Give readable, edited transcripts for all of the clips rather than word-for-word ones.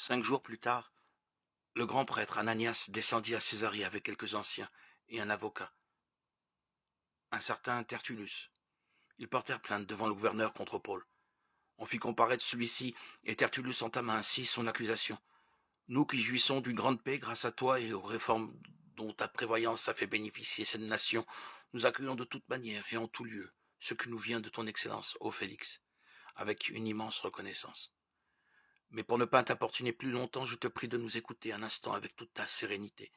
5 jours plus tard, le grand prêtre Ananias descendit à Césarée avec quelques anciens et un avocat, un certain Tertullus. Ils portèrent plainte devant le gouverneur contre Paul. On fit comparaître celui-ci, et Tertullus entama ainsi son accusation. Nous qui jouissons d'une grande paix grâce à toi et aux réformes dont ta prévoyance a fait bénéficier cette nation, nous accueillons de toute manière et en tout lieu ce qui nous vient de ton excellence, ô Félix, avec une immense reconnaissance. Mais pour ne pas t'importuner plus longtemps, je te prie de nous écouter un instant avec toute ta sérénité.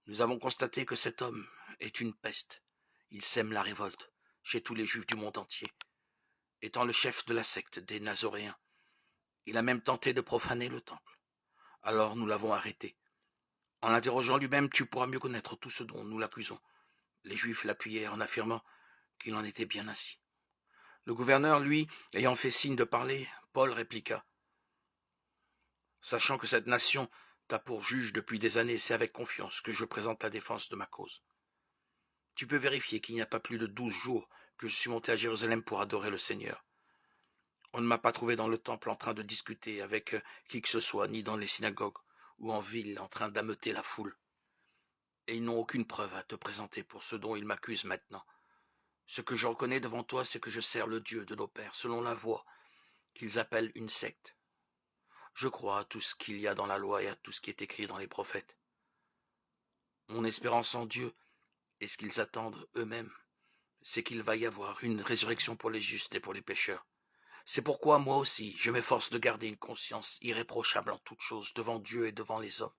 Nous avons constaté que cet homme est une peste. Il sème la révolte chez tous les juifs du monde entier. Étant le chef de la secte des Nazoréens, il a même tenté de profaner le temple. Alors nous l'avons arrêté. En l'interrogeant lui-même, tu pourras mieux connaître tout ce dont nous l'accusons. Les Juifs l'appuyèrent en affirmant qu'il en était bien ainsi. Le gouverneur, lui, ayant fait signe de parler, Paul répliqua. Sachant que cette nation t'a pour juge depuis des années, c'est avec confiance que je présente la défense de ma cause. Tu peux vérifier qu'il n'y a pas plus de 12 jours que je suis monté à Jérusalem pour adorer le Seigneur. On ne m'a pas trouvé dans le temple en train de discuter avec qui que ce soit, ni dans les synagogues, ou en ville en train d'ameuter la foule. Et ils n'ont aucune preuve à te présenter pour ce dont ils m'accusent maintenant. Ce que je reconnais devant toi, c'est que je sers le Dieu de nos pères, selon la voie qu'ils appellent une secte. Je crois à tout ce qu'il y a dans la loi et à tout ce qui est écrit dans les prophètes. Mon espérance en Dieu et ce qu'ils attendent eux-mêmes, c'est qu'il va y avoir une résurrection pour les justes et pour les pécheurs. C'est pourquoi moi aussi, je m'efforce de garder une conscience irréprochable en toutes choses devant Dieu et devant les hommes.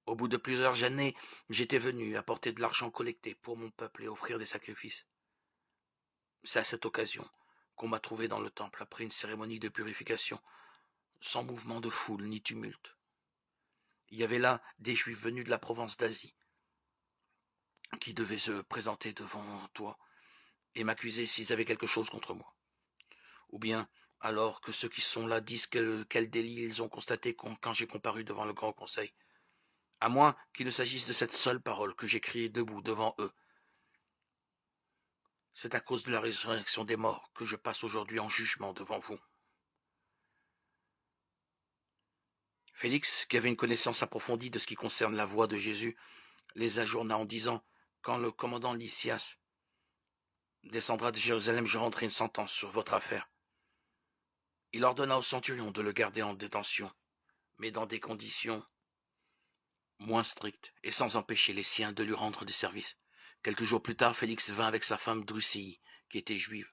Au bout de plusieurs années, j'étais venu apporter de l'argent collecté pour mon peuple et offrir des sacrifices. C'est à cette occasion qu'on m'a trouvé dans le temple après une cérémonie de purification, sans mouvement de foule ni tumulte. Il y avait là des Juifs venus de la province d'Asie, qui devaient se présenter devant toi et m'accuser s'ils avaient quelque chose contre moi. Ou bien, alors que ceux qui sont là disent quel délit ils ont constaté quand j'ai comparu devant le grand conseil. À moins qu'il ne s'agisse de cette seule parole que j'ai criée debout devant eux. C'est à cause de la résurrection des morts que je passe aujourd'hui en jugement devant vous. Félix, qui avait une connaissance approfondie de ce qui concerne la voix de Jésus, les ajourna en disant, quand le commandant Lysias descendra de Jérusalem, je rendrai une sentence sur votre affaire. Il ordonna au centurion de le garder en détention, mais dans des conditions moins strictes, et sans empêcher les siens de lui rendre des services. Quelques jours plus tard, Félix vint avec sa femme Drusille, qui était juive.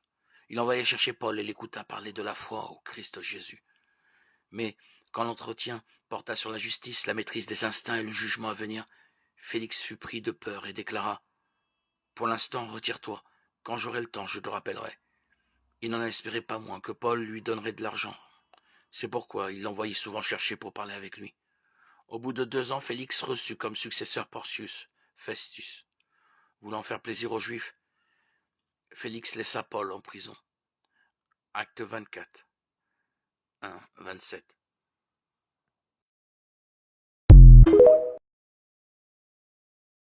Il envoya chercher Paul et l'écouta parler de la foi au Christ Jésus. Mais, quand l'entretien porta sur la justice, la maîtrise des instincts et le jugement à venir, Félix fut pris de peur et déclara « Pour l'instant, retire-toi. Quand j'aurai le temps, je te rappellerai. » Il n'en espérait pas moins que Paul lui donnerait de l'argent. C'est pourquoi il l'envoyait souvent chercher pour parler avec lui. Au bout de 2 ans, Félix reçut comme successeur Porcius Festus. Voulant faire plaisir aux Juifs, Félix laissa Paul en prison. Acte 24, 1, 27.